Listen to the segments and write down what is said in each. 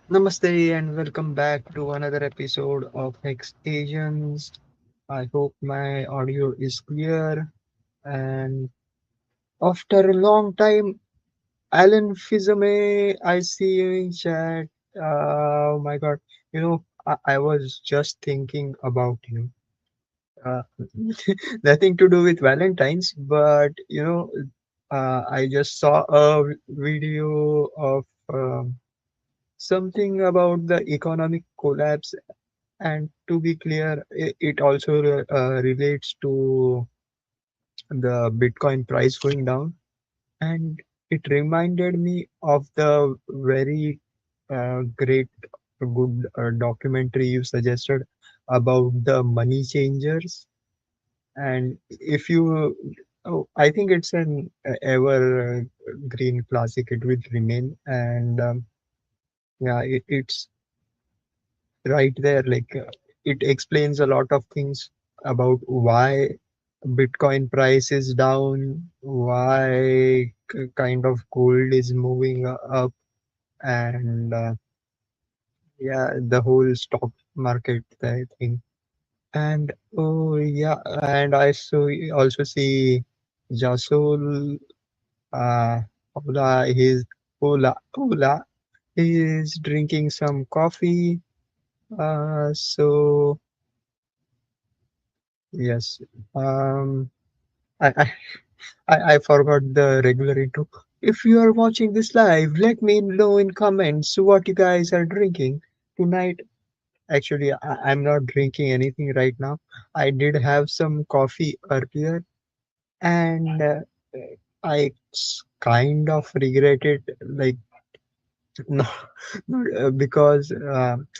Namaste and welcome back to another episode of Hex Asians. I hope my audio is clear. And after a long time, Alan Fizame, I see you in chat. Oh my God. I was just thinking about you. Uh, Nothing to do with Valentine's, but I just saw a video of something about the economic collapse. And to be clear, it also relates to the Bitcoin price going down. And it reminded me of the very great, good documentary you suggested about the money changers. And if you, oh, I think it's an ever green classic, it will remain. And yeah, it's right there. It explains a lot of things about why Bitcoin price is down, why kind of gold is moving up, and yeah, the whole stock market thing. And oh yeah, and also see Jasul. Uh, Ola, he is drinking some coffee. So yes. Um, I, I I forgot the regular intro. If you are watching this live, let me know in comments what you guys are drinking tonight. Actually, I'm not drinking anything right now. I did have some coffee earlier, and I kind of regret it. Like, no, because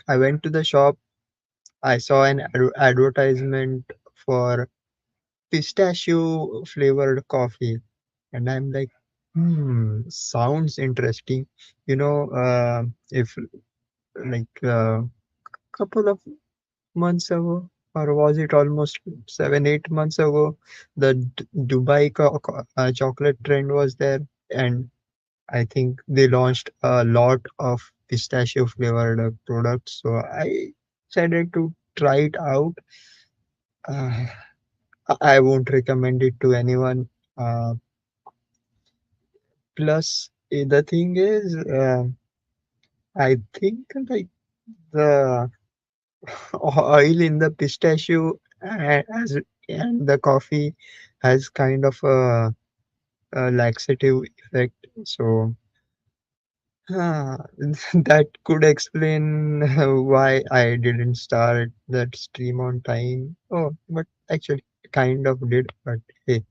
I went to the shop, I saw an advertisement for pistachio flavored coffee. And I'm like, sounds interesting. If like couple of months ago, or was it almost 7, 8 months ago, the Dubai chocolate trend was there, and I think they launched a lot of pistachio flavored products. So I decided to try it out. Uh, I won't recommend it to anyone. Uh, Plus, the thing is, I think like the oil in the pistachio as and the coffee has kind of a laxative effect. So that could explain why I didn't start that stream on time. Oh, but actually, kind of did. But hey,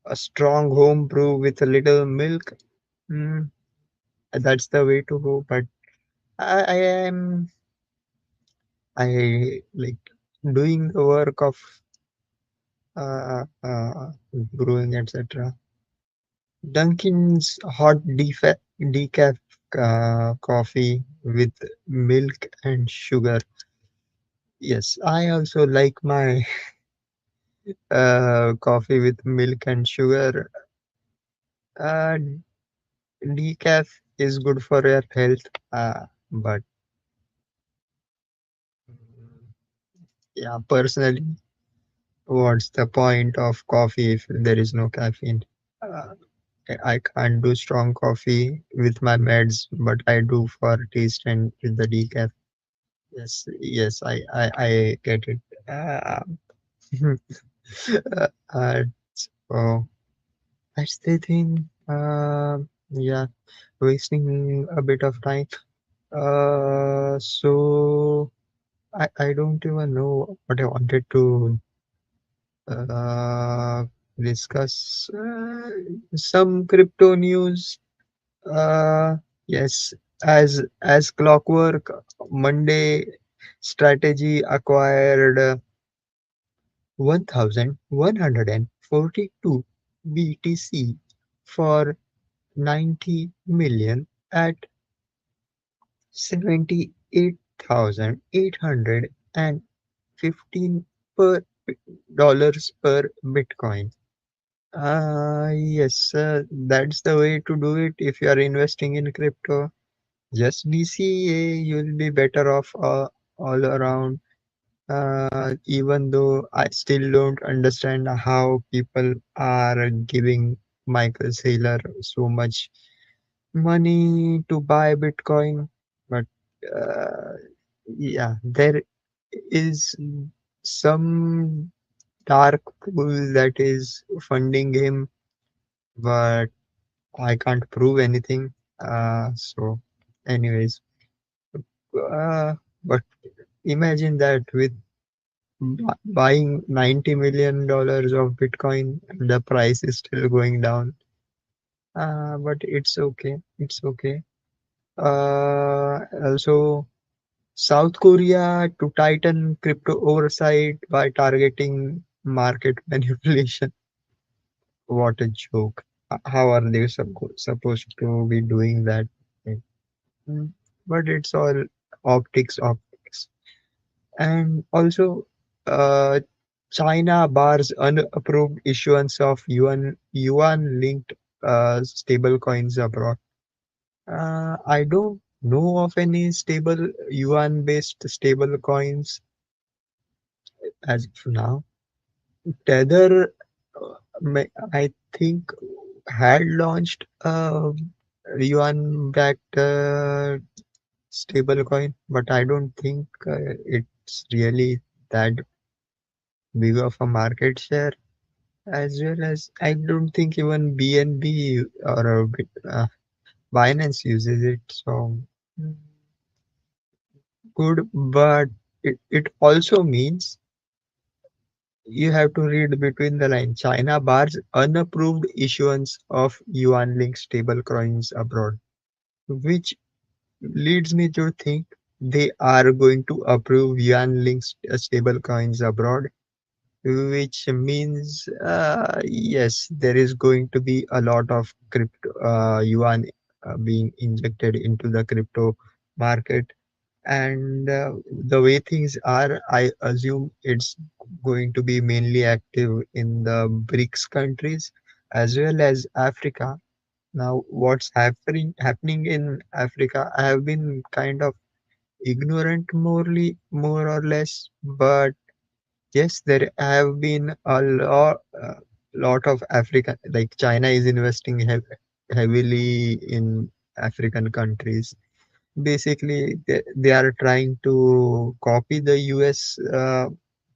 a strong home brew with a little milk. Mm, that's the way to go. But I am I like doing the work of brewing, etc. Dunkin's hot decaf coffee with milk and sugar. Yes, I also like my coffee with milk and sugar. Uh, Decaf is good for your health, but yeah, personally, what's the point of coffee if there is no caffeine? Uh, I can't do strong coffee with my meds, but I do for taste and with the decaf. Yes, yes, I get it. Uh, so that's the thing. Yeah, wasting a bit of time. So I don't even know what I wanted to uh, discuss. Some crypto news. Yes, as clockwork, Monday strategy acquired 1,142 BTC for 90 million at 78,815 per dollars per Bitcoin. Yes, that's the way to do it if you are investing in crypto. just DCA, you'll be better off all around. Even though I still don't understand how people are giving Michael Saylor so much money to buy Bitcoin, but uh, yeah, there is some dark pool that is funding him, but I can't prove anything. So, anyways, uh, but imagine that with buying $90 million of Bitcoin, the price is still going down. But it's okay. It's okay. Also, South Korea to tighten crypto oversight by targeting market manipulation. What a joke. How are they supposed to be doing that? Mm, But it's all optics, optics. And also, uh, China bars unapproved issuance of yuan linked stable coins abroad. I don't know of any stable yuan based stable coins as of now. Tether, I think, had launched a yuan backed stable coin, but I don't think it's really that big of a market share. As well as I don't think even BNB or Binance uses it. So mm, good, but it also means you have to read between the lines. China bars unapproved issuance of yuan linked stable coins abroad, which leads me to think they are going to approve yuan linked stable coins abroad, which means yes, there is going to be a lot of crypto yuan being injected into the crypto market. And the way things are, I assume it's going to be mainly active in the BRICS countries as well as Africa. Now, what's happening in Africa? I have been kind of ignorant, more or less, but yes, there have been a lot of African, like China is investing heavily in African countries. Basically, they are trying to copy the US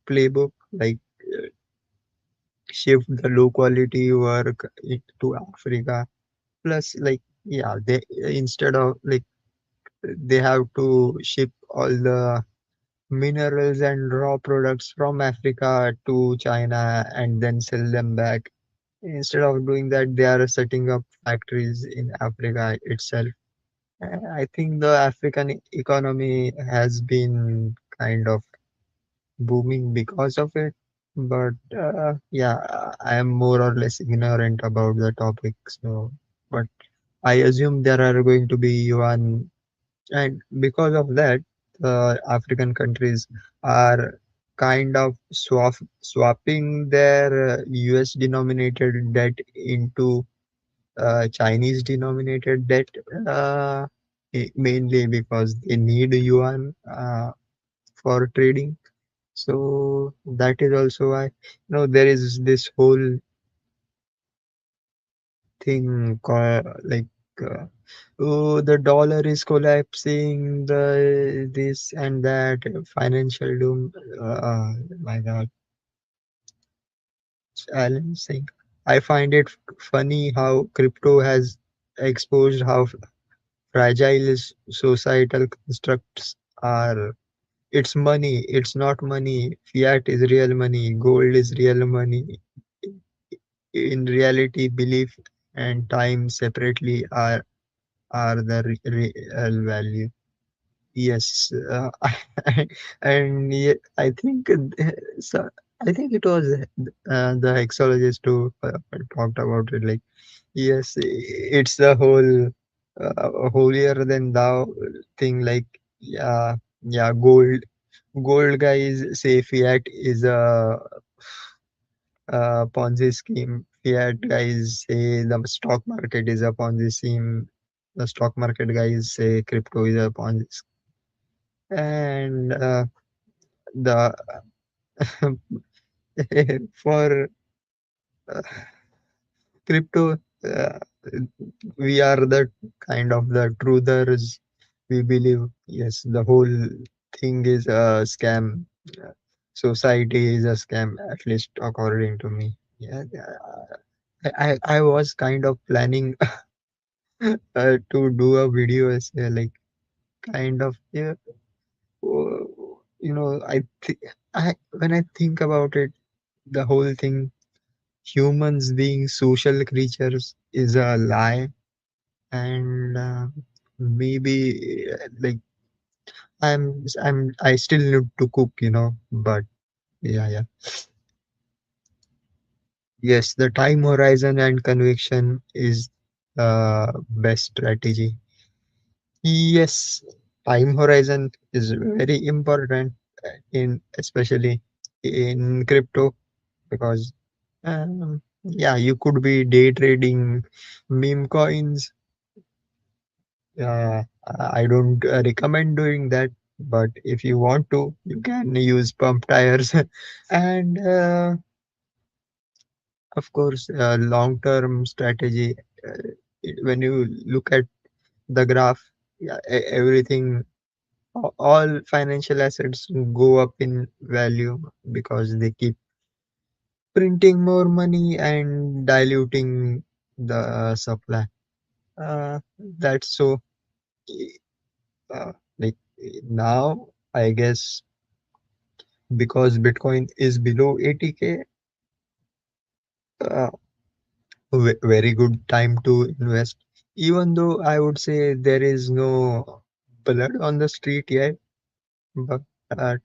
playbook, like shift the low quality work to Africa. Plus, like, yeah, they instead of like they have to ship all the minerals and raw products from Africa to China and then sell them back. Instead of doing that, they are setting up factories in Africa itself. I think the African economy has been kind of booming because of it. But yeah, I am more or less ignorant about the topic. So, but I assume there are going to be yuan, and because of that, African countries are kind of swapping their US denominated debt into Chinese denominated debt, uh, mainly because they need yuan for trading. So that is also why, there is this whole thing called like, uh, oh, the dollar is collapsing, the this and that, financial doom. My God, challenging. I find it funny how crypto has exposed how fragile societal constructs are. It's money, it's not money. Fiat is real money, gold is real money. In reality, belief and time separately are the real value. Yes, and I think so. I think it was the hexologist who talked about it. Like, yes, it's the whole holier than thou thing. Like, yeah, yeah, gold guys say fiat is a Ponzi scheme. Fiat guys say the stock market is a Ponzi scheme. the stock market guys say crypto is a Ponzi and the for crypto, uh, we are the kind of the truthers. We believe, yes, the whole thing is a scam. Uh, Society is a scam, at least according to me. Yeah, yeah, I was kind of planning to do a video as like kind of yeah. I when I think about it, the whole thing, humans being social creatures, is a lie, and maybe like I still need to cook, but yeah, yeah. Yes, the time horizon and conviction is best strategy. Yes, time horizon is very important in especially in crypto because yeah, you could be day trading meme coins. I don't recommend doing that, but if you want to, you can use pump tires. And of course, long-term strategy. When you look at the graph, yeah, everything, all financial assets go up in value because they keep printing more money and diluting the supply. That's so. Like now, I guess because Bitcoin is below 80K, uh, very good time to invest. Even though I would say there is no blood on the street yet, but uh,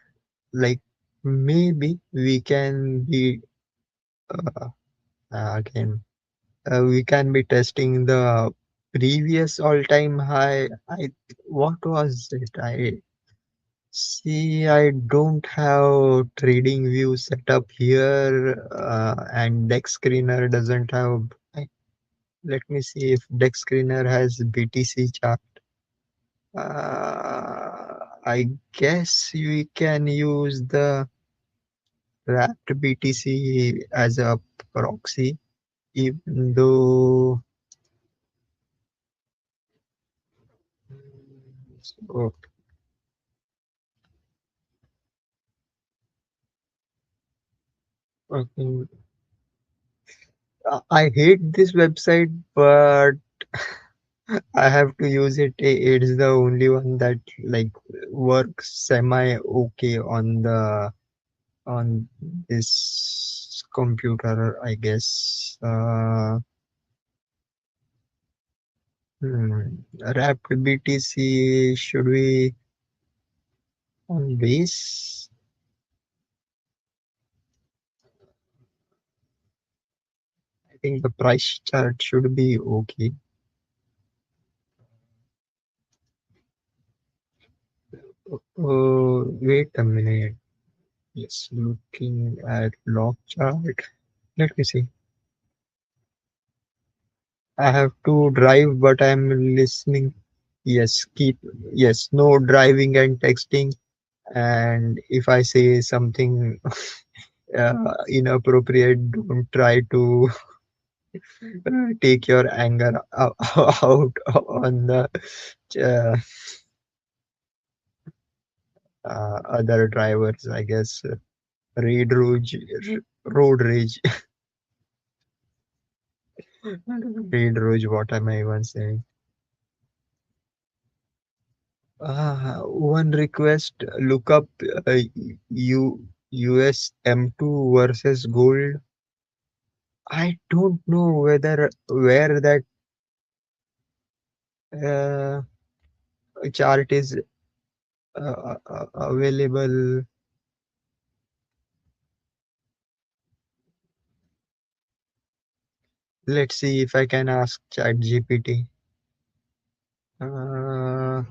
like maybe we can be uh, again we can be testing the previous all-time high. What was it? I See, I don't have trading view set up here, and Dex Screener doesn't have. Let me see if Dex Screener has BTC chart. I guess we can use the wrapped BTC as a proxy, even though. So, okay. I hate this website, but I have to use it. It's the only one that like works semi okay on this computer, I guess. Wrapped BTC, should we on base? I think the price chart should be okay. Oh, wait a minute. Yes, looking at log chart. Let me see. I have to drive, but I'm listening. Yes, yes, no driving and texting. And if I say something inappropriate, don't try to take your anger out on the uh, other drivers, I guess. Road rage, road rage, what am I even saying? One request, look up US M2 versus gold. I don't know where that uh, chart is available. Let's see if I can ask ChatGPT. Uh,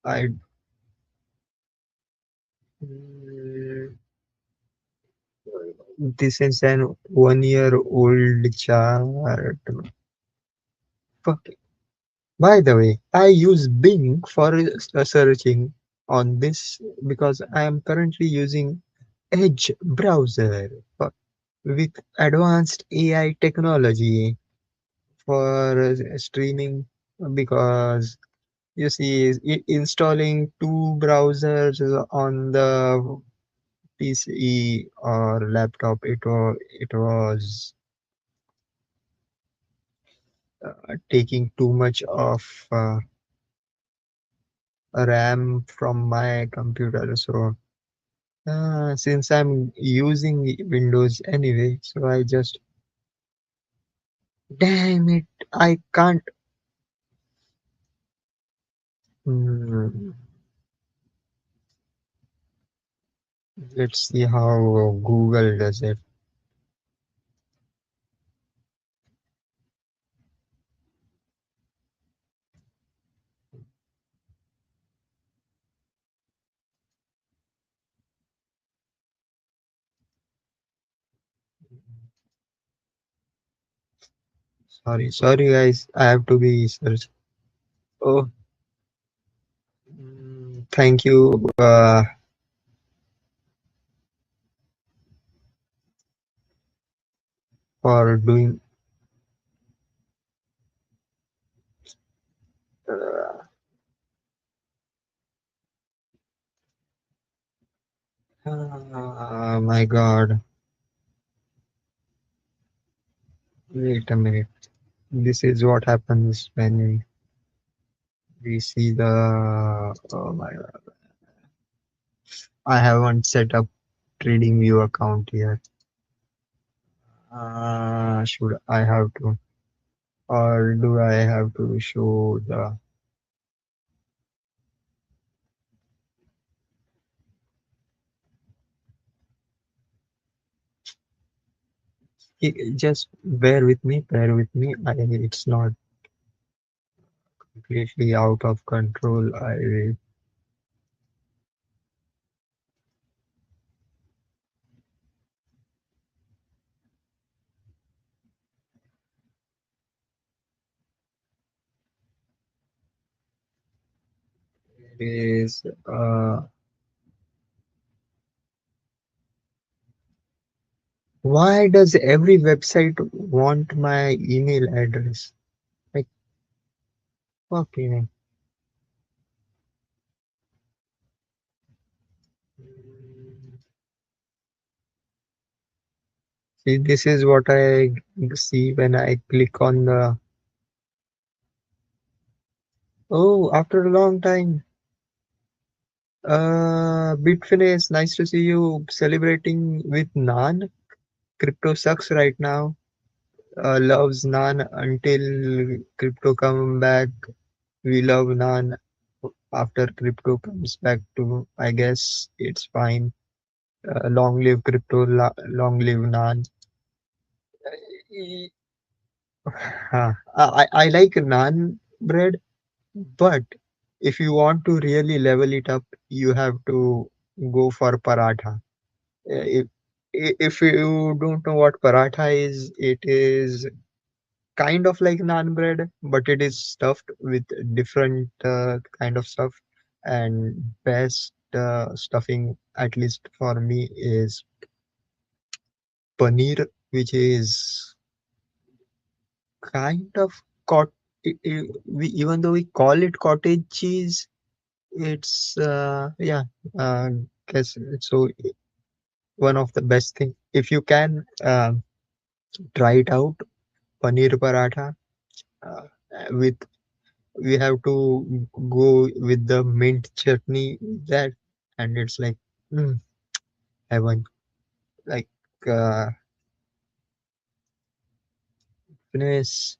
I This is an 1 year old chart. Fuck. By the way, I use Bing for searching on this because I am currently using Edge browser with advanced AI technology for streaming because you see installing two browsers on the PC or laptop it was taking too much of RAM from my computer. So since I'm using Windows anyway, so I just damn it, I can't. Hmm, let's see how Google does it. Sorry guys, I have to be search. Oh, thank you for doing. Uh, my God, wait a minute. This is what happens when we see the. Oh my God, I haven't set up trading view account here. Should I have to, or do I have to show the? Just bear with me. Bear with me. It's not completely out of control. Is why does every website want my email address? Like, fucking. See, this is what I see when I click on the. Oh, after a long time. Bitfinex, nice to see you celebrating with Nan. Crypto sucks right now. Loves Nan until crypto come back. We love Nan. After crypto comes back to, I guess it's fine. Long live crypto, long live Nan. I like naan bread, but if you want to really level it up, you have to go for paratha. If if you don't know what paratha is, it is kind of like naan bread, but it is stuffed with different kind of stuff. And best stuffing, at least for me, is paneer, which is kind of cot. Even though we call it cottage cheese, it's yeah. Uh, guess so. One of the best thing. If you can try it out, paneer paratha. Uh, with we have to go with the mint chutney with that, and it's like mm, heaven. Like uh, Fitness,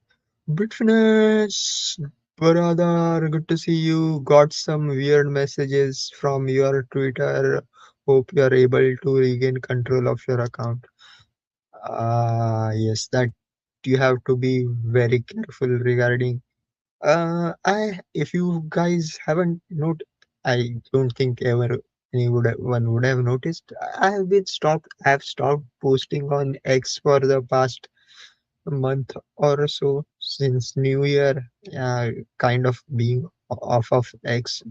Bitfitness, brother, good to see you. Got some weird messages from your Twitter. Hope you are able to regain control of your account. Yes, that you have to be very careful regarding. If you guys haven't noted, I don't think ever. anyone would have noticed, I have stopped posting on X for the past month or so since New Year. Kind of being off of X.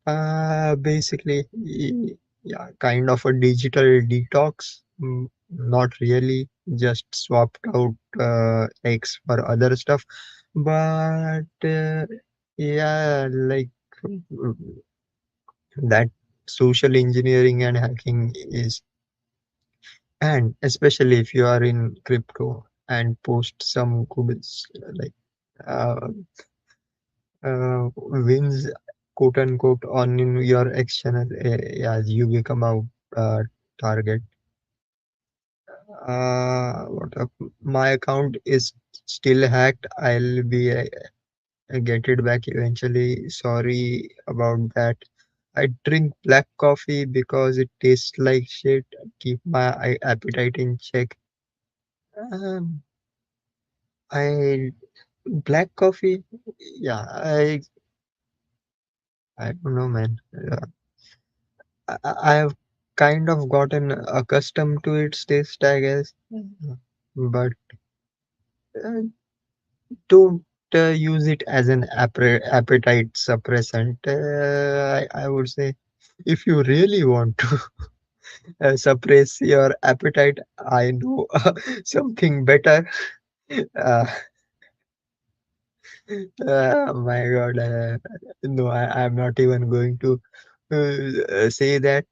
Basically, yeah, kind of a digital detox. Not really, just swapped out X for other stuff. But yeah, like uh, that social engineering and hacking is, and especially if you are in crypto and post some good like uh, wins, quote unquote, on in your X channel, yeah, you become a target. What up? My account is still hacked. I'll be get it back eventually. Sorry about that. I drink black coffee because it tastes like shit. Keep my appetite in check. Um, I black coffee. Yeah, I don't know, man. I have kind of gotten accustomed to its taste, I guess. But uh, don't use it as an appetite suppressant. I would say if you really want to suppress your appetite, I know something better. Uh, my God, no, I'm not even going to say that.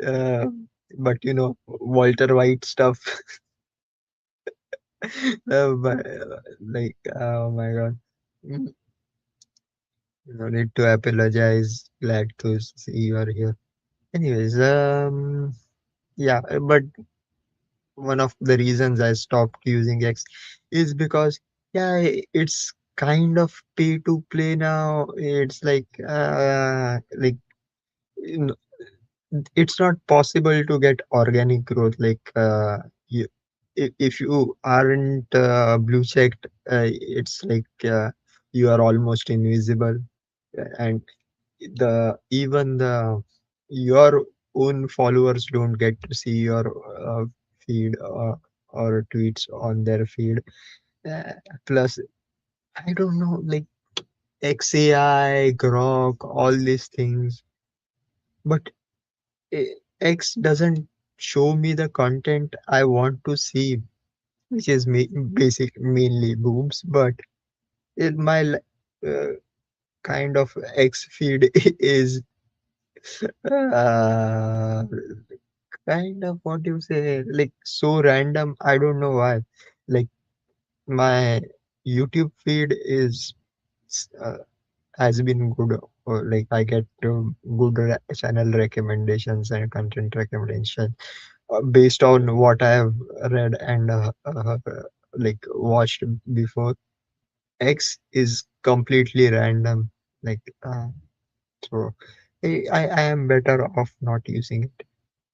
Uh, but Walter White stuff. Oh my God. Mm, No need to apologize. Glad to see you are here. Anyways, yeah, but one of the reasons I stopped using X is because, yeah, it's kind of pay to play now. It's like you know, it's not possible to get organic growth. You, if you aren't blue checked, it's you are almost invisible, and the even the your own followers don't get to see your feed or tweets on their feed. Uh, Plus, I don't know, like XAI, Grok, all these things, but X doesn't show me the content I want to see, which is mainly boobs. But in my kind of X feed is uh, kind of what you say, like so random. I don't know why. Like my YouTube feed is uh, has been good. Or like I get good channel recommendations and content recommendation based on what I have read and like watched before. X is completely random. Like so, I am better off not using it.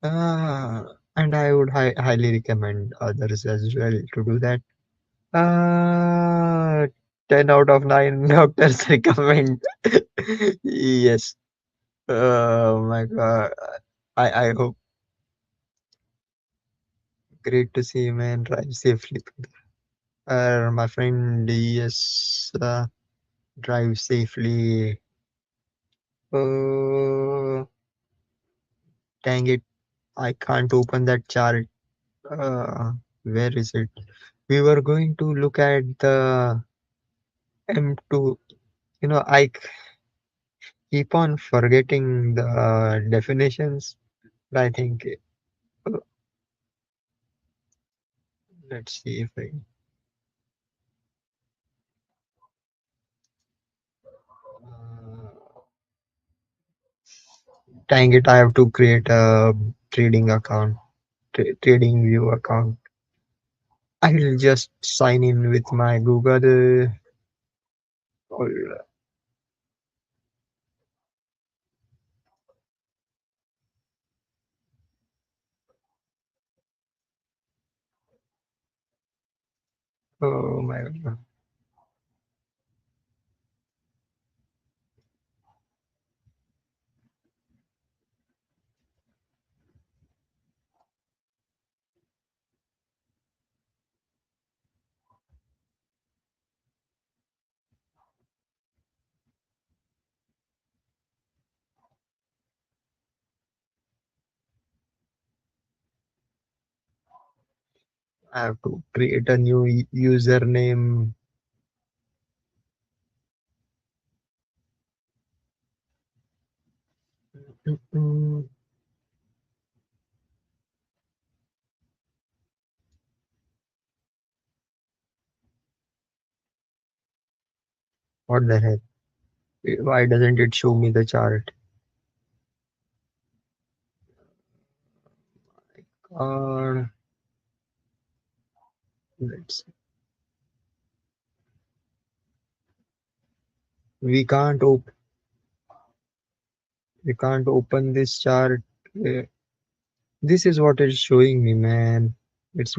And I would highly recommend others as well to do that. Uh, 10 out of 9 doctors recommend. Yes. Oh my God. I hope. Great to see you, man. Drive safely. My friend, yes. Drive safely. Oh, dang it. I can't open that chart. Uh, where is it? We were going to look at the M2. I keep on forgetting the definitions. I think, uh, let's see if I, dang it, I have to create a trading account, trading view account. I'll just sign in with my Google. Oh my God. I have to create a new username. Mm, what the heck? Why doesn't it show me the chart? Uh, let's. We can't open. We can't open this chart. Uh, This is what it's showing me, man. It's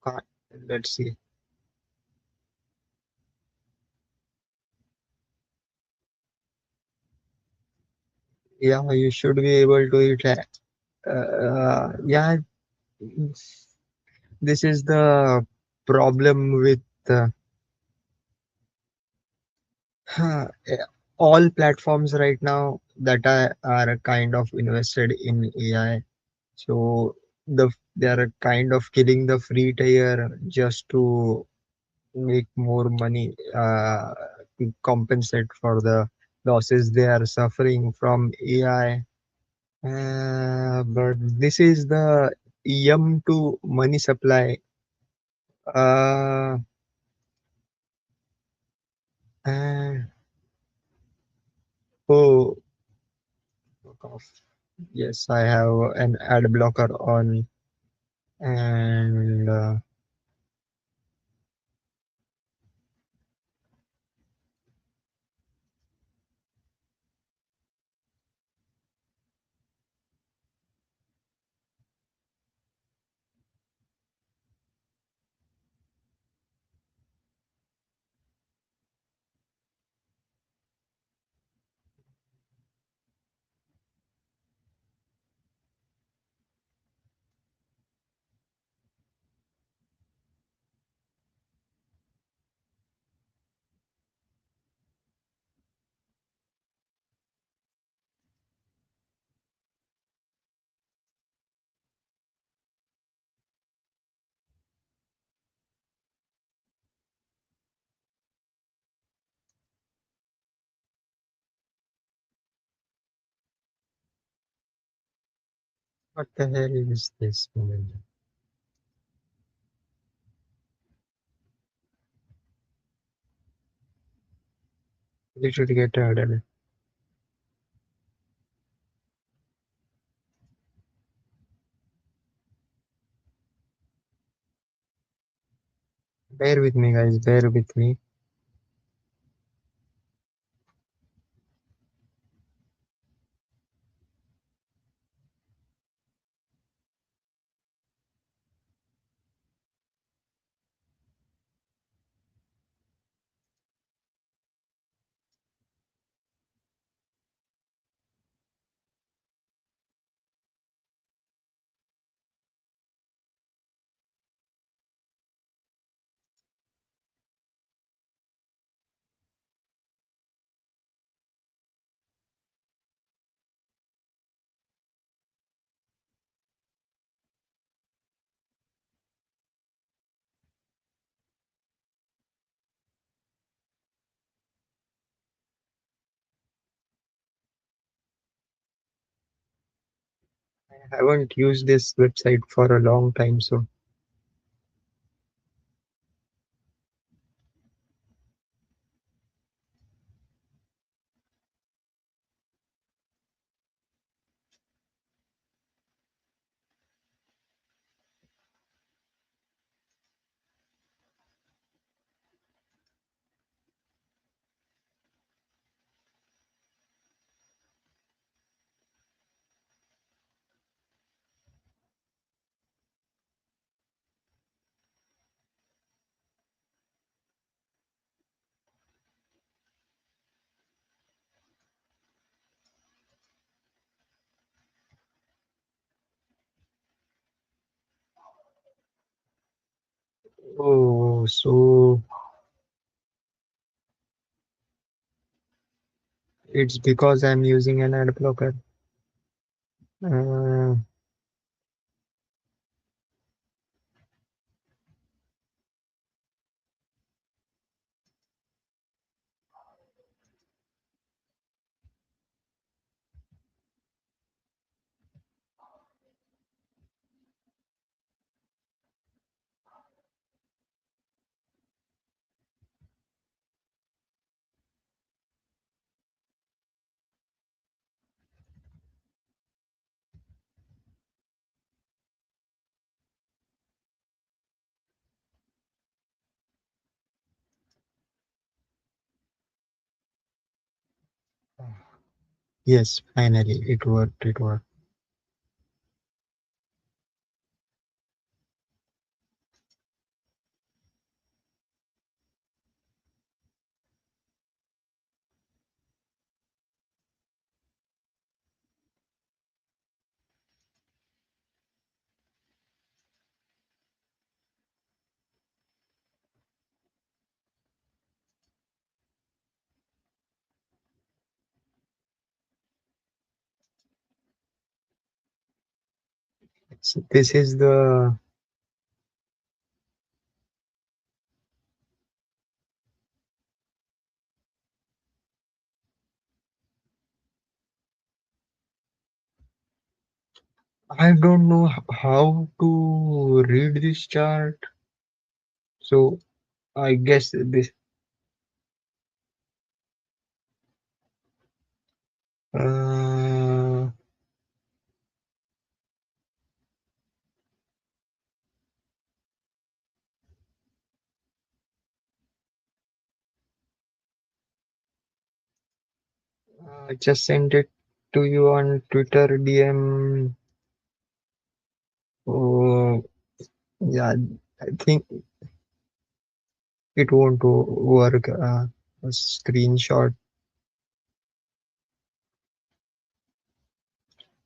can't. Let's see. Yeah, you should be able to it. Yeah, this is the problem with uh, yeah, all platforms right now that are kind of invested in AI. So they are kind of killing the free tier just to make more money, to compensate for the losses they are suffering from AI. But this is the yum to money supply. Uh, uh, oh, fuck off. Yes, I have an ad blocker on, and what the hell is this? You should get added. Bear with me, guys. Bear with me. I haven't used this website for a long time, so Oh, so it's because I'm using an ad blocker. Uh, yes, finally, it worked. It worked. So this is the. I don't know how to read this chart. So I guess this. Uh, I just sent it to you on Twitter DM. Oh, yeah, I think it won't work. A screenshot.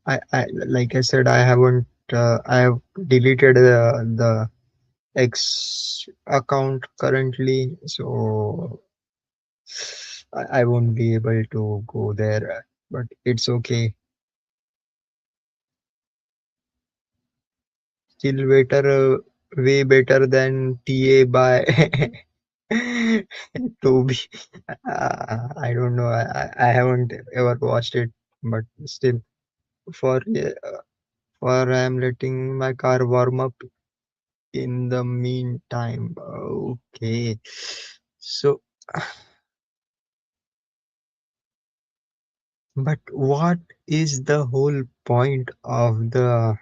I like I said, I haven't. I have deleted the X account currently, so I won't be able to go there. But it's okay. Still better, way better than TA by Toby. I don't know. I haven't ever watched it, but still, for for I'm letting my car warm up in the meantime. Okay. So, but what is the whole point of the?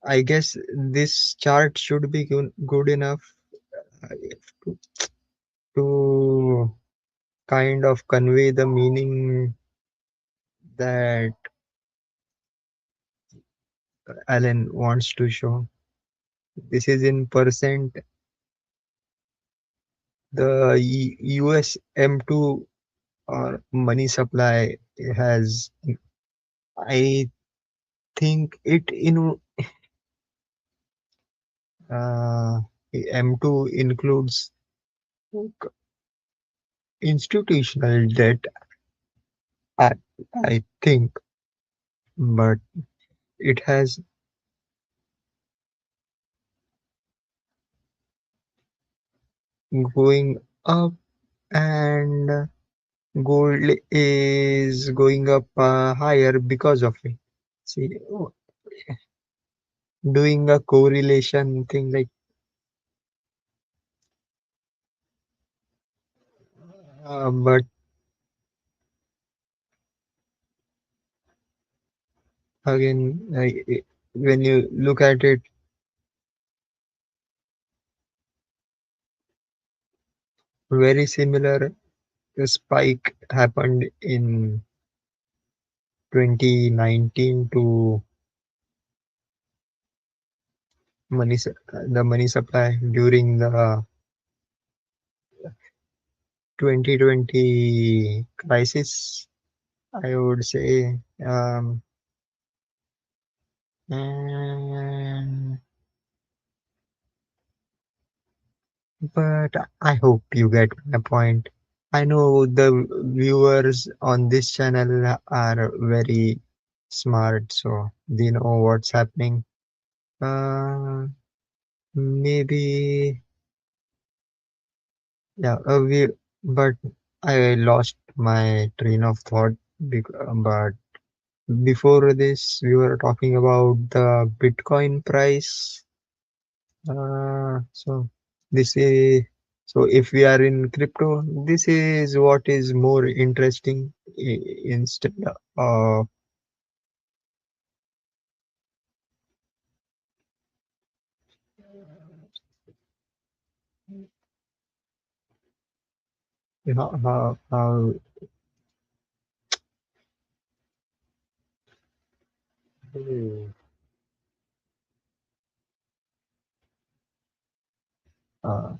I guess this chart should be good enough to, to kind of convey the meaning that Alan wants to show. This is in percent. The US M2 or money supply has, I think it in uh, M2 includes institutional debt, I, I think, but it has going up, and gold is going up higher because of it. See, doing a correlation thing like, but again, when you look at it, very similar spike happened in 2019 to the money supply during the 2020 crisis, I would say. And but I hope you get my point. I know the viewers on this channel are very smart, so they know what's happening. Maybe, yeah, but I lost my train of thought. But before this, we were talking about the Bitcoin price. So this is so if we are in crypto, this is what is more interesting instead of how uh,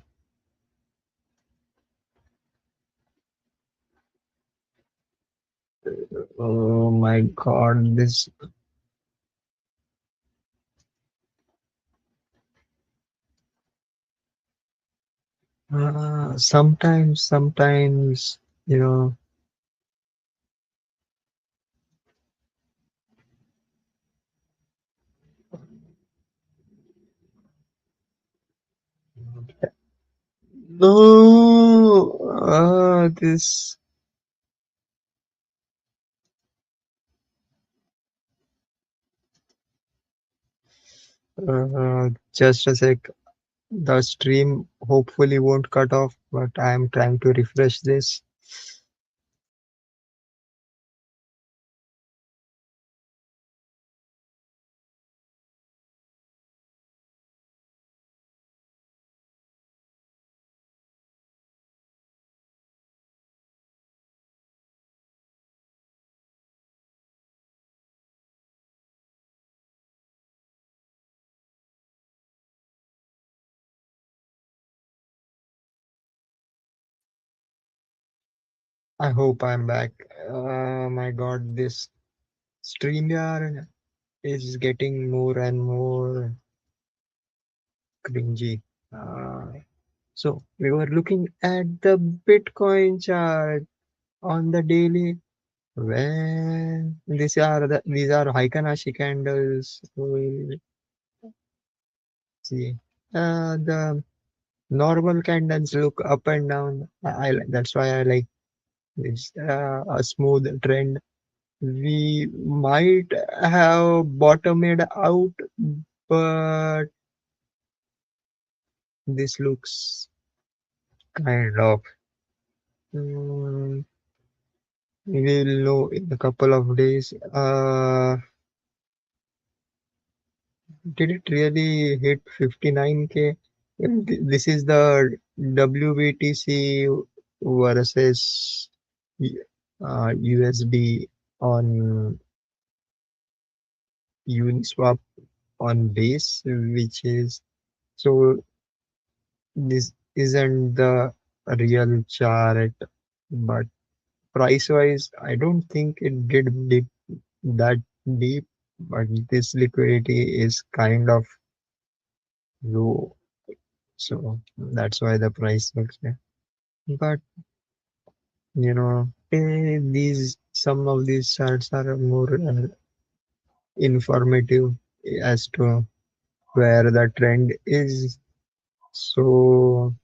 oh my God, this sometimes you know no this just a sec. The stream hopefully won't cut off, but I am trying to refresh this. I hope I'm back. My God, this StreamYard is getting more and more cringy. Uh, so we were looking at the Bitcoin chart on the daily. Well, these are Heikenhashi candles. We'll see. The normal candles look up and down. That's why I like this. A smooth trend. We might have bottomed out, but this looks kind of. Mm, we'll know in a couple of days. Did it really hit 59K? This is the WBTC versus USD on Uniswap on base, which is so this isn't the real chart, but price wise, I don't think it did dip that deep, but this liquidity is kind of low, so that's why the price looks there. But these some of these charts are more informative as to where the trend is. So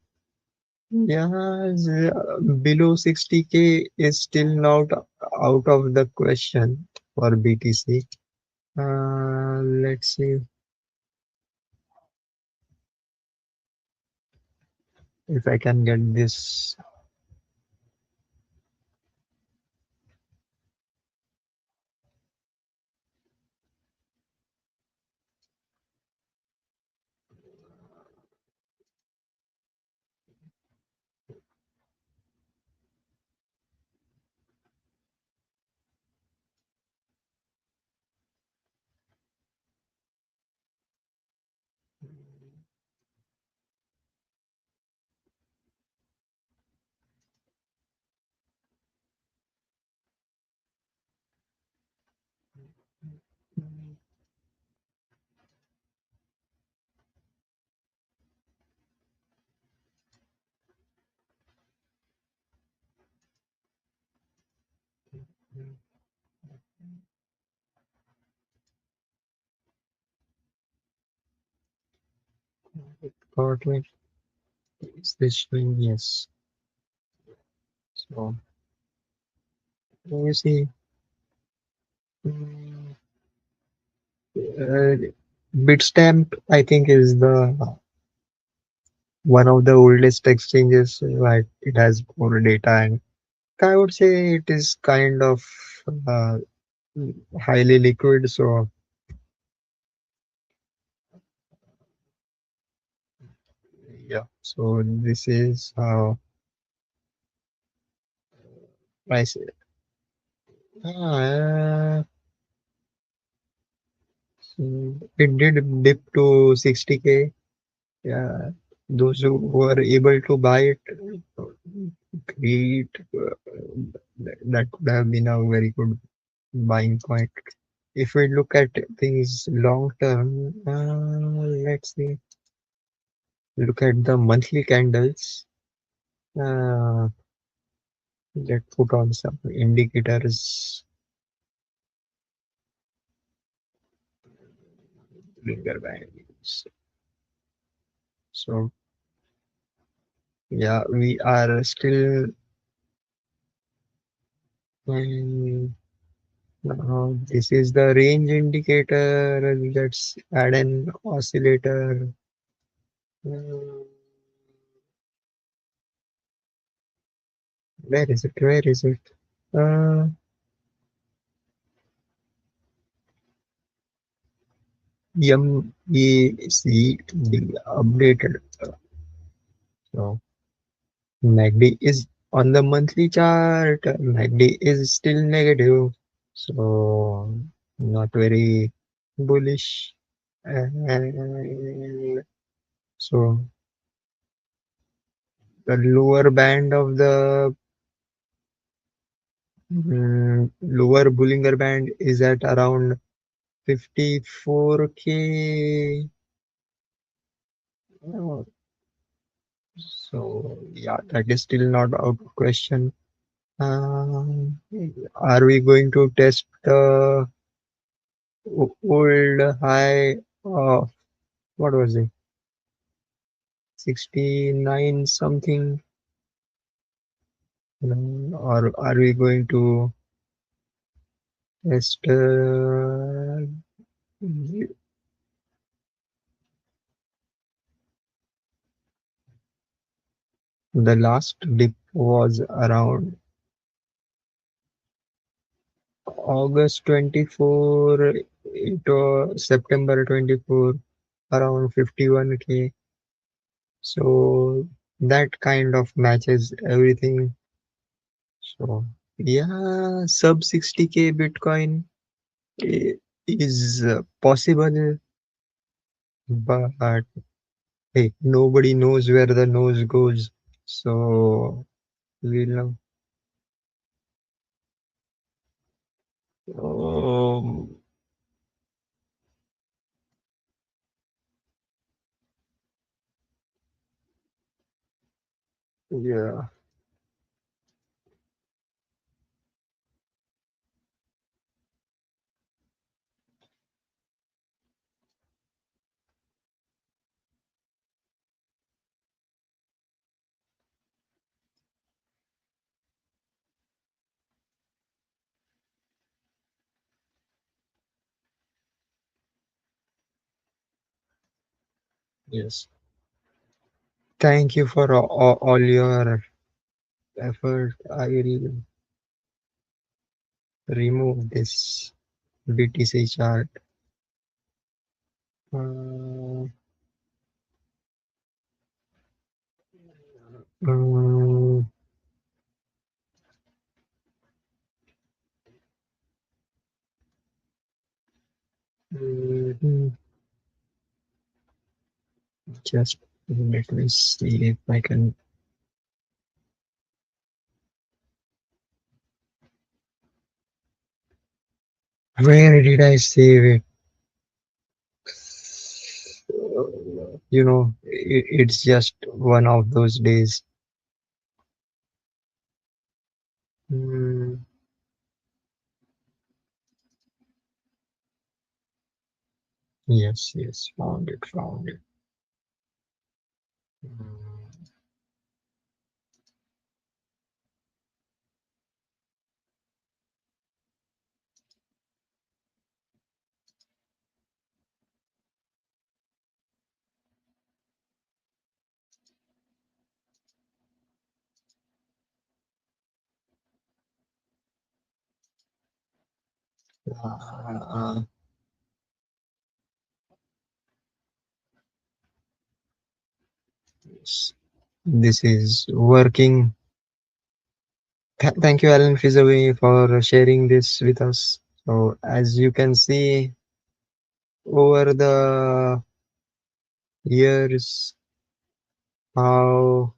yeah, below 60K is still not out of the question for BTC. Let's see if I can get this. Got it. Is this showing? Yes. So you see, mm, uh, Bitstamp, I think, is the one of the oldest exchanges. Like it has more data, and I would say it is kind of uh, highly liquid. So yeah. So this is how I say. Uh, it did dip to 60K. Yeah, those who were able to buy it, great. That could have been a very good buying point. If we look at things long term, let's see, look at the monthly candles. Uh, let's put on some indicators. Finger bands. So yeah, we are still. Um, this is the range indicator. Let's add an oscillator. Uh, where is it? Where is it? Uh, MECD updated. So MACD is on the monthly chart. MACD is still negative. So not very bullish. And so the lower band of the lower Bollinger Band is at around 54K. Uh, So yeah, that is still not out of question. Um, are we going to test the old high of what was it? 69 something? Or are we going to test the last dip was around August 24 to September 24, around 51K. So that kind of matches everything. So yeah, sub 60K Bitcoin is possible, but hey, nobody knows where the nose goes. So we'll know. Um, yeah, yes. Thank you for all your effort. I will remove this BTC chart. Uh, um, mm, just let me see if I can. Where did I save it? It's just one of those days. Mm, Yes, yes, found it, found it. Mm, uh, yes. This is working. Thank you, Alan Fizawi, for sharing this with us. So, as you can see, over the years, how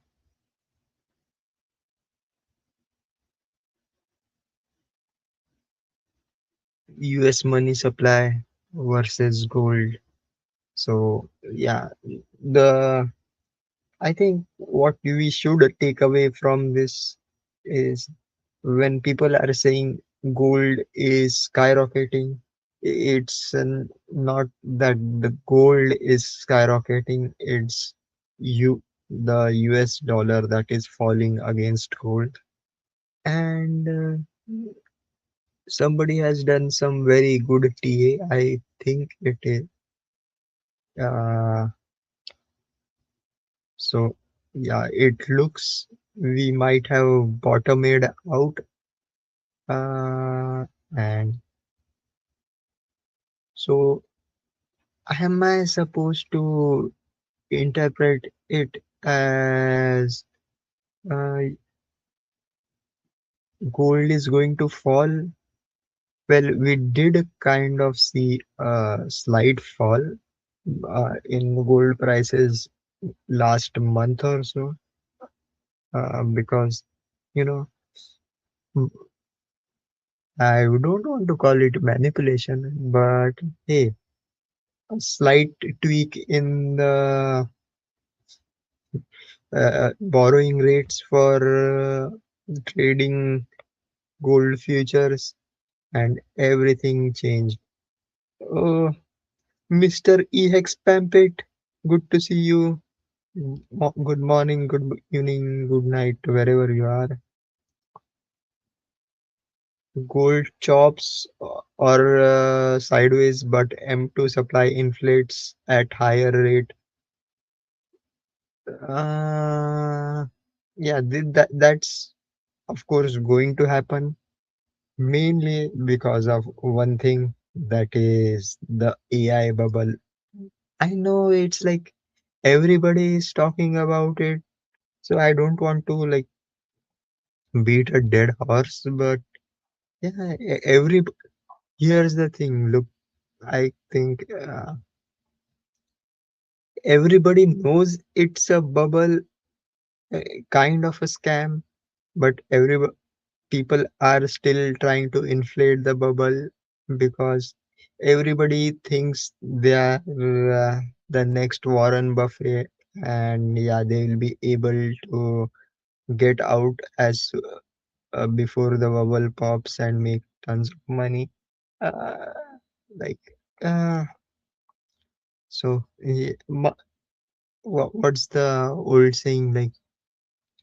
US money supply versus gold. So, yeah, the I think what we should take away from this is when people are saying gold is skyrocketing, it's not that the gold is skyrocketing, it's the US dollar that is falling against gold. And somebody has done some very good TA. I think it is. Uh, so, yeah, it looks we might have bottomed out. And so, am I supposed to interpret it as uh, gold is going to fall? Well, we did kind of see a slight fall in gold prices last month or so, because you know m- I don't want to call it manipulation, but hey, a slight tweak in the borrowing rates for trading gold futures and everything changed. Oh, Mr. EX Pampet, good to see you. Good morning, good evening, good night, wherever you are. Gold chops or sideways, but M2 supply inflates at higher rate. Uh, yeah, that's of course going to happen mainly because of one thing, that is the AI bubble. I know it's like everybody is talking about it, so I don't want to like beat a dead horse, but yeah, here's the thing. Look, I think everybody knows it's a bubble, uh, kind of a scam, but every people are still trying to inflate the bubble because everybody thinks they are the next Warren Buffett, and yeah, they will be able to get out as before the bubble pops and make tons of money. Uh, like, uh, so what's the old saying? Like,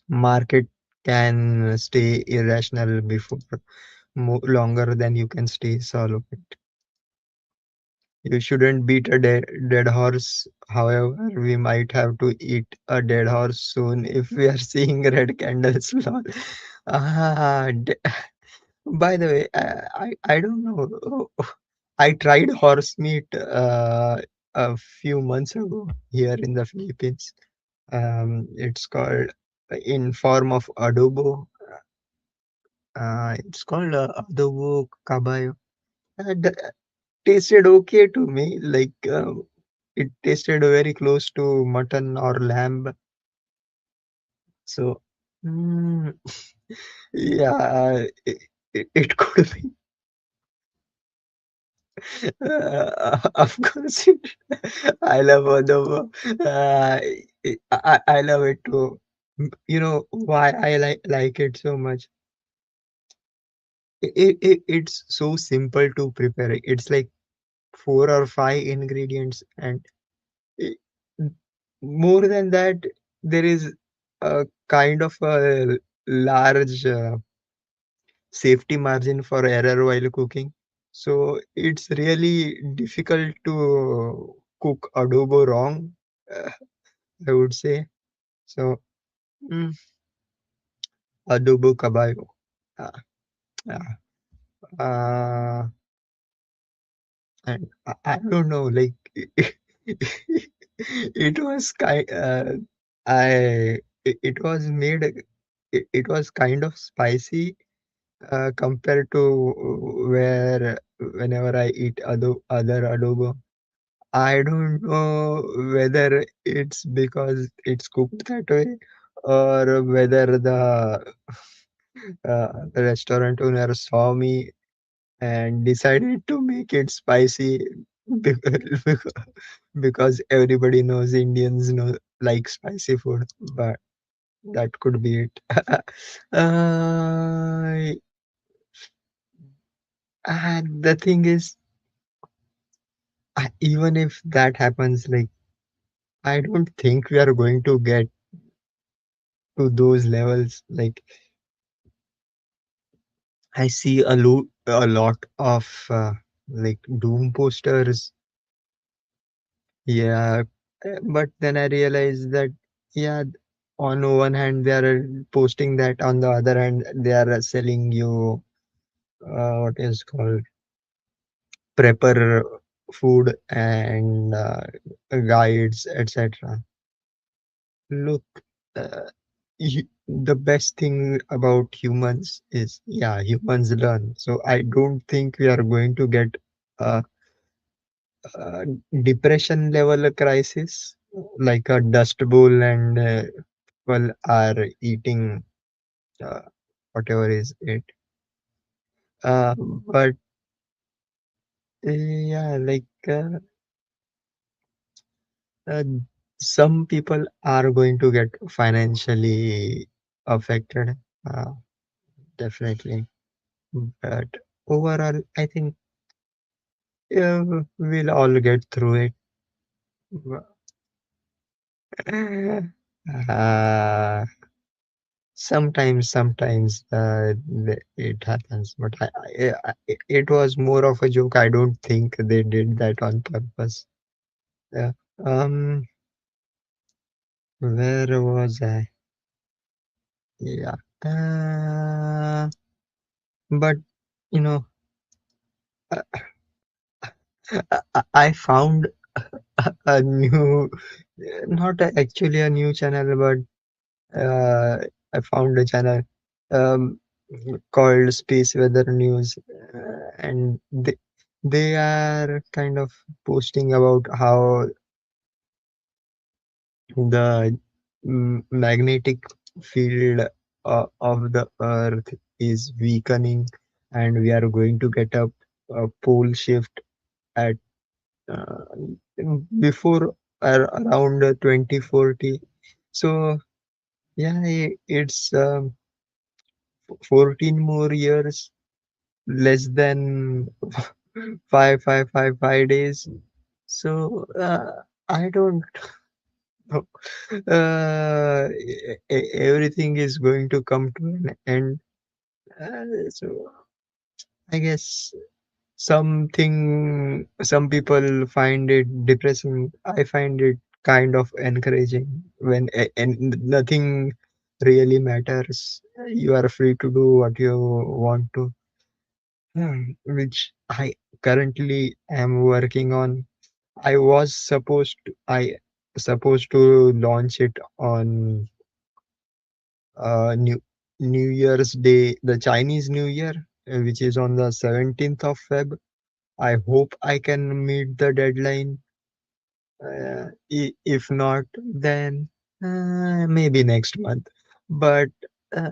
market can stay irrational before longer than you can stay solvent. You shouldn't beat a dead horse. However, we might have to eat a dead horse soon if we are seeing red candles. Lol. Ah, by the way, I don't know. I tried horse meat a few months ago here in the Philippines. It's called in form of adobo. It's called adobo caballo. That tasted okay to me. Like it tasted very close to mutton or lamb. So, mm, yeah, it could be. Of course, I love adobo. I love it too. You know why I like it so much? It's so simple to prepare. It's like four or five ingredients, and i- more than that, there is a kind of a large safety margin for error while cooking. So it's really difficult to cook adobo wrong, uh, I would say. So, mm, adobo caballo. Uh, uh, uh, and I don't know, like it was it was made, it was kind of spicy compared to where whenever I eat other adobo. I don't know whether it's because it's cooked that way or whether the restaurant owner saw me and decided to make it spicy because, because everybody knows Indians know like spicy food, but that could be it. uh, and the thing is, even if that happens, like I don't think we are going to get to those levels. Like I see a lot of like doom posters. Yeah, but then I realized that yeah, on one hand they are posting that, on the other hand they are selling you what is called prepper food and guides, etc. Look, uh, the best thing about humans is, yeah, humans learn. So I don't think we are going to get a, a depression level crisis like a dust bowl and people are eating uh, whatever is it. Uh, but yeah, like uh, some people are going to get financially affected, uh, definitely. But overall, I think we'll all get through it. Uh, sometimes it happens, but it was more of a joke. I don't think they did that on purpose. Yeah. Um, where was I? Yeah. But you know, uh, I found a new, actually a new channel, but I found a channel um, called Space Weather News, and they are kind of posting about how the magnetic field of the Earth is weakening, and we are going to get a pole shift at uh, before around 2040. So yeah, it's 14 more years, less than 5 days. So I don't know. Everything is going to come to an end. So I guess some people find it depressing. I find it kind of encouraging when and nothing really matters. You are free to do what you want to. Which I currently am working on. I supposed to launch it on New Year's Day, the Chinese New Year, which is on the 17th of Feb. I hope I can meet the deadline. If not, then maybe next month. But uh,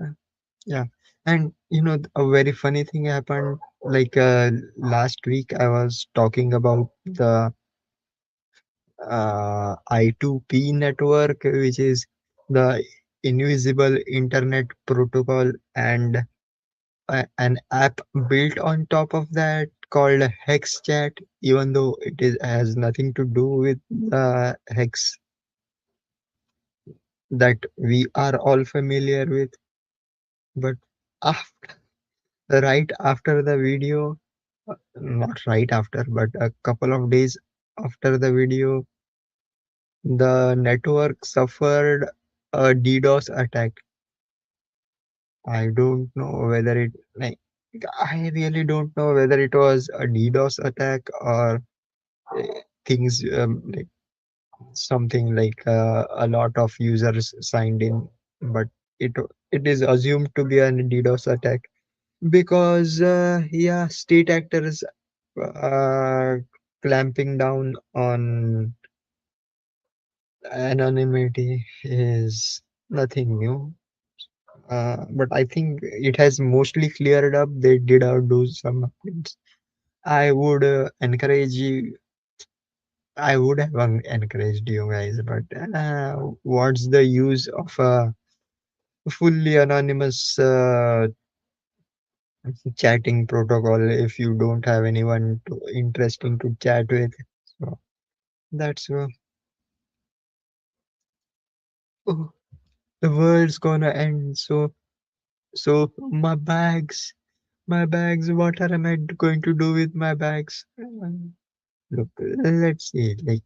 yeah, and a very funny thing happened. Like last week, I was talking about the I2P network, which is the Invisible Internet Protocol, and an app built on top of that. called hex chat, even though it is has nothing to do with the hex that we are all familiar with. But after, right after the video, not right after, but a couple of days after the video, the network suffered a DDoS attack. I don't know whether it like I really don't know whether it was a DDoS attack or things like something like a lot of users signed in, but it it is assumed to be a DDoS attack because yeah, state actors clamping down on anonymity is nothing new. But I think it has mostly cleared up. They did outdo some updates. I would encourage you. I would have encouraged you guys, but what's the use of a fully anonymous chatting protocol if you don't have anyone interesting to chat with? So that's oh, the world's gonna end. So my bags. What am I going to do with my bags? Look, let's see. Like,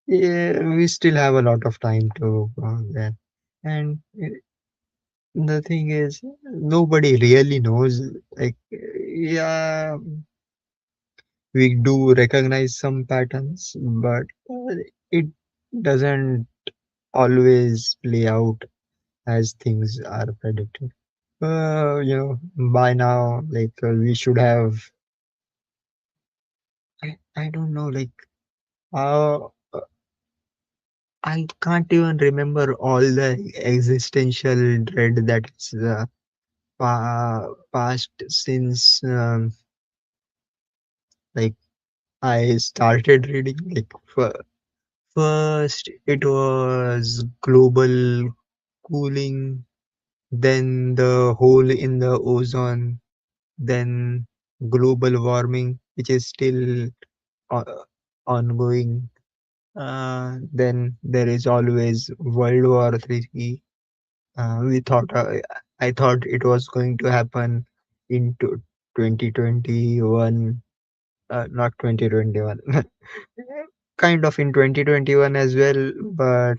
yeah, we still have a lot of time to go there, and the thing is, nobody really knows. Like, yeah, we do recognize some patterns, but it doesn't always play out as things are predicted. By now, like we should have. I don't know, like how I can't even remember all the existential dread that's passed since like I started reading. Like first, it was global cooling, then the hole in the ozone, then global warming, which is still uh, ongoing. Then there is always World War III. We thought I thought it was going to happen in 2021, not 2021, kind of in 2021 as well, but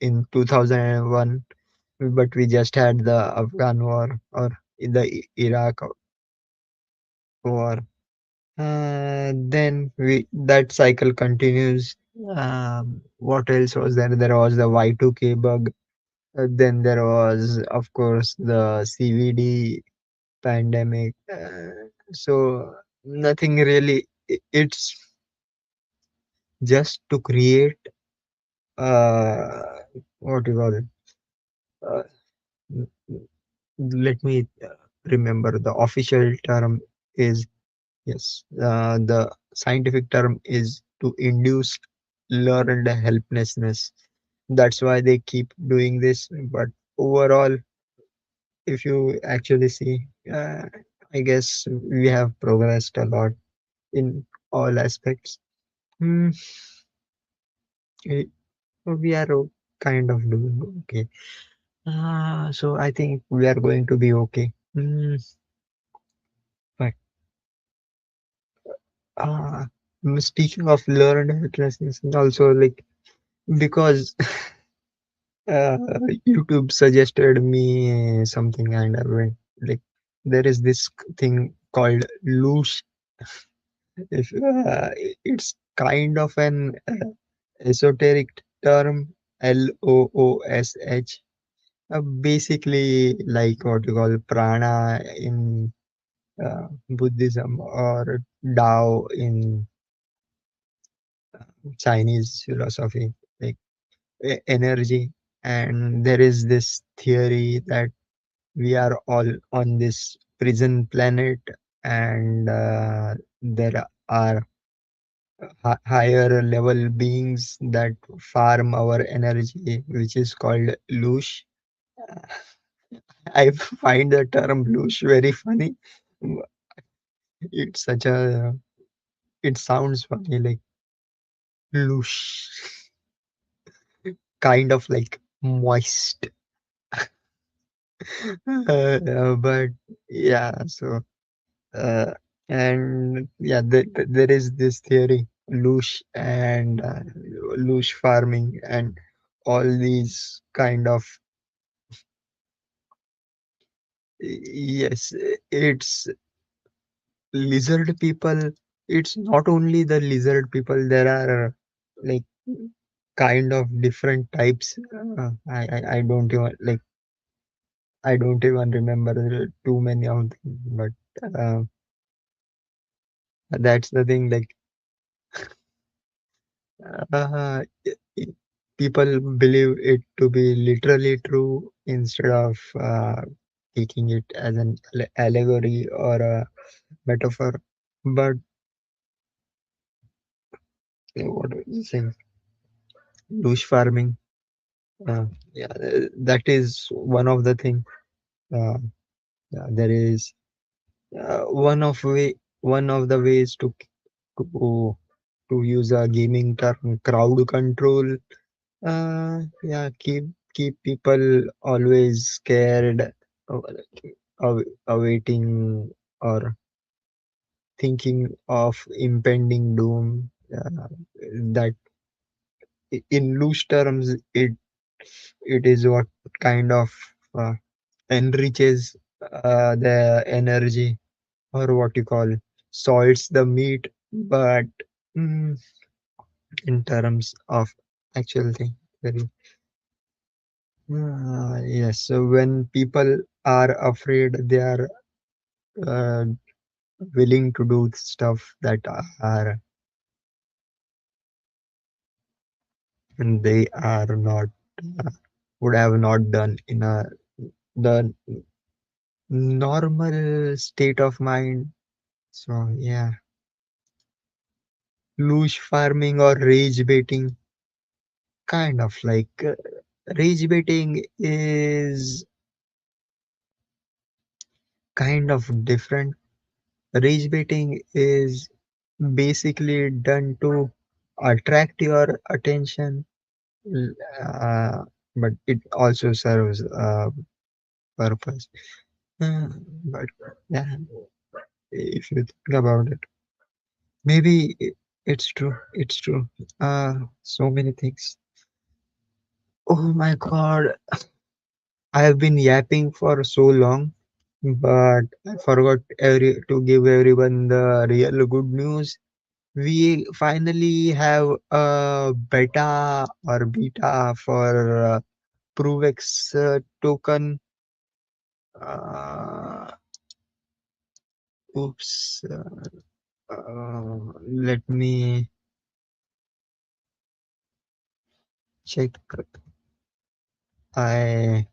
in 2001. But we just had the Afghan war or in the Iraq war. Then we that cycle continues. What else was there? There was the Y2K bug. Then there was, of course, the CVD pandemic. So nothing really. It's just to create uh, what do you call it? Uh, n- Let me remember the official term is yes. The scientific term is to induce learned helplessness. That's why they keep doing this. But overall, if you actually see, I guess we have progressed a lot in all aspects. Hmm, eh, we are kind of doing okay. So I think we are going to be okay. But uh, speaking of learned helplessness, and also like because uh, YouTube suggested me something, and I went like there is this thing called loose. If it's kind of an esoteric term, LOOSH. Basically, like what you call prana in Buddhism or Tao in Chinese philosophy, like energy. And there is this theory that we are all on this prison planet, and there are higher level beings that farm our energy, which is called loosh. I find the term loosh very funny. It's such a, it sounds funny, like loosh, kind of like moist. But yeah, so uh, and yeah, there is this theory, loosh and loosh farming and all these kind of, yes, it's lizard people. It's not only the lizard people, there are like kind of different types. I don't even like, I don't even remember too many of them, but uh, that's the thing. Like uh, people believe it to be literally true instead of taking it as an allegory or a metaphor. But what was I saying? Bush farming. Uh, yeah, that is one of the thing. Uh, yeah, there is one of the ways to to use a gaming term, crowd control. Yeah, keep people always scared, awaiting or thinking of impending doom. That in loose terms, it is what kind of uh, enriches the energy, or what you call salts the meat, but mm, in terms of actual thing, very yes. So when people are afraid, they are uh, willing to do stuff that are, and they are not, uh, would have not done in a the normal state of mind. So yeah, loose farming or rage baiting, kind of like rage baiting is kind of different. Rage baiting is basically done to attract your attention, uh, but it also serves a purpose. Uh, but yeah, if you think about it, maybe it's true. It's true. So many things. Oh my God, I have been yapping for so long, but I forgot to give everyone the real good news. We finally have a beta for ProveX token. Uh, oops. Let me check. I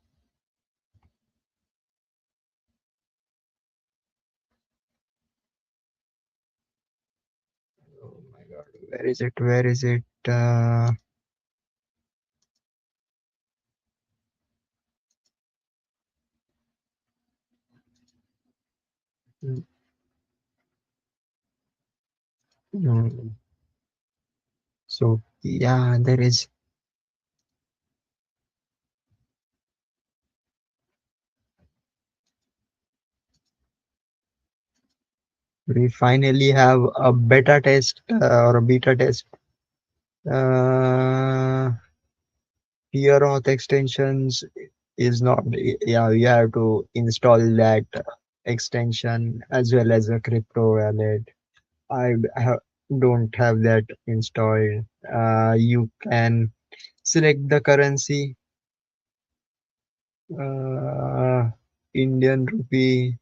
Oh my God, where is it? Where is it? Mm, so yeah, there is. We finally have a beta test or a beta test. Uh, Peer auth extensions is not. Yeah, you have to install that extension as well as a crypto wallet. I don't have that installed. You can select the currency, uh, Indian rupee.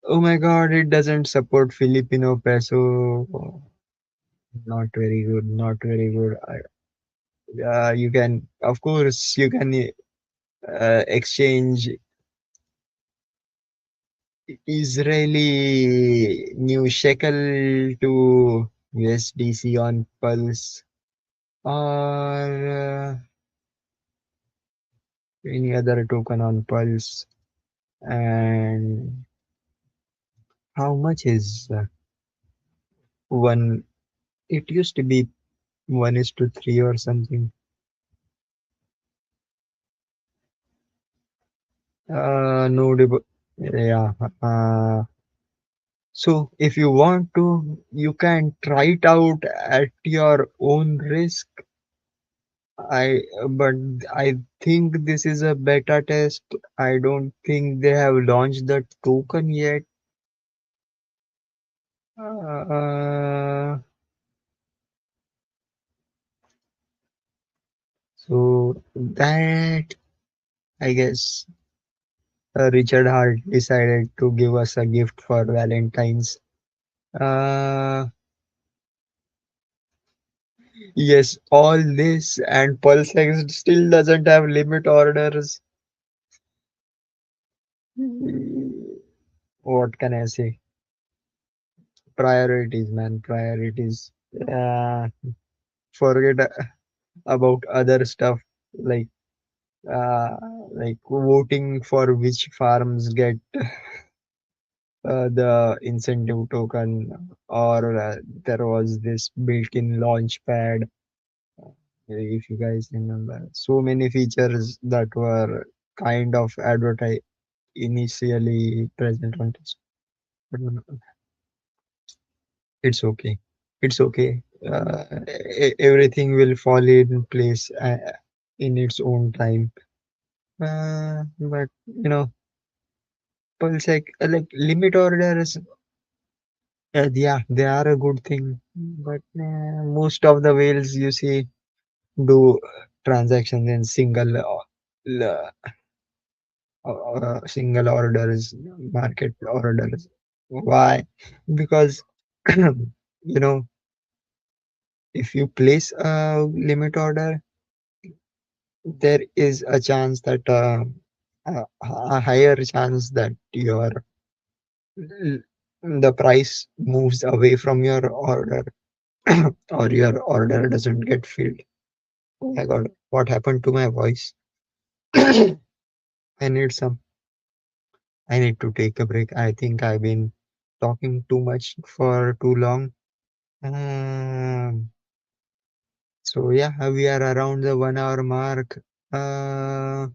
Oh my God, it doesn't support Filipino peso. Not very good. Not very good. You can, of course, you can exchange Israeli new shekel to USDC on Pulse, or any other token on Pulse. And How much is one? It used to be 1:3 or something. No, yeah. So if you want to, you can try it out at your own risk. But I think this is a beta test. I don't think they have launched the token yet. Uh, so that I guess Richard Hart decided to give us a gift for Valentine's. Uh, yes, all this and PulseX still doesn't have limit orders. What can I say? Priorities, man, priorities. Uh, Forget about other stuff like uh, like voting for which farms get the incentive token, or there was this built-in launch pad. If you guys remember, so many features that were kind of advertised initially present on this. But no, it's okay. It's okay. Everything will fall in place in its own time. But Pulsec, like limit orders, yeah, they are a good thing. But most of the whales you see do transactions in single orders, market orders. Why? Because you know, if you place a limit order, there is a chance that a higher chance that the price moves away from your order or your order doesn't get filled. Oh my God, what happened to my voice? I need some. I need to take a break. I think I've been talking too much for too long. Um, so yeah, we are around the 1 hour mark. Uh,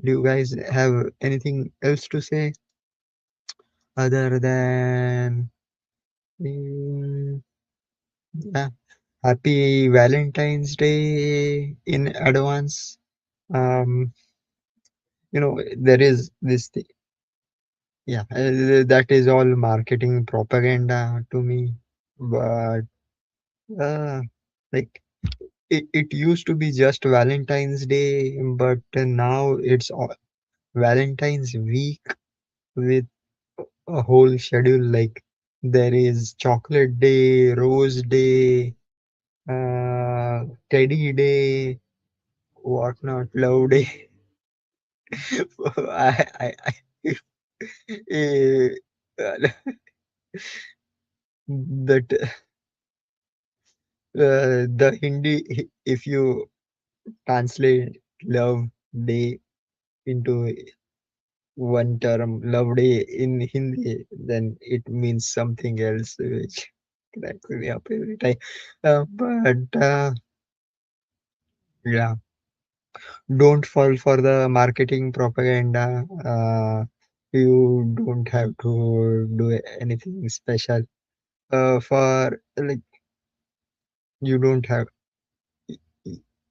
do you guys have anything else to say other than mm, yeah, happy Valentine's Day in advance? Um, there is this thing. Yeah, that is all marketing propaganda to me. But uh, like it used to be just Valentine's Day, but now it's all Valentine's week with a whole schedule. Like there is Chocolate Day, Rose Day, Teddy Day, whatnot, Love Day. I eh, that the Hindi, if you translate love day into one term, love day in Hindi, then it means something else, which cracks me up every time. But yeah, don't fall for the marketing propaganda. You don't have to do anything special. For like, you don't have.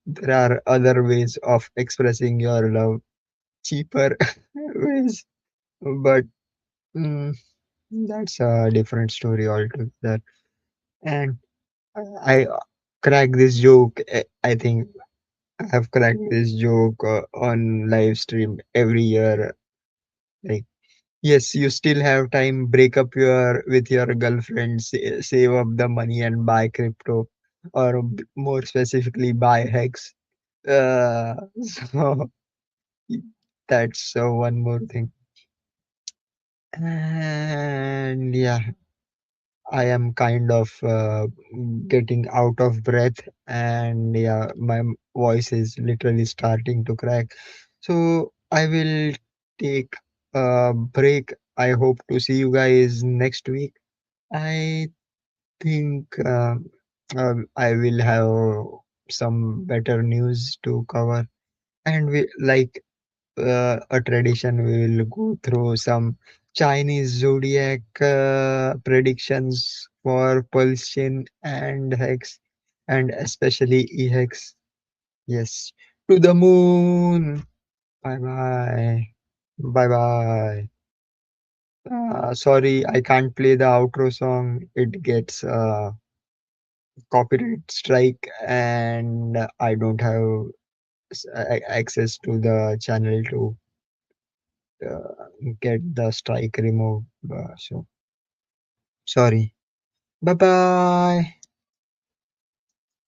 There are other ways of expressing your love, cheaper ways, but mm, that's a different story altogether. And I crack this joke. I think I have cracked this joke on live stream every year. Like, yes, you still have time. Break up with your girlfriend, save up the money and buy crypto, or more specifically, buy hex. So that's one more thing. And yeah, I am kind of getting out of breath, and yeah, my voice is literally starting to crack. So I will take a break I hope to see you guys next week. I think I will have some better news to cover, and we like a tradition. We will go through some Chinese zodiac predictions for Pulsion and Hex, and especially EHEX. Yes, to the moon. Bye bye. Bye bye. Sorry, I can't play the outro song. It gets copyright strike, and I don't have access to the channel to get the strike removed. So sorry. Bye bye.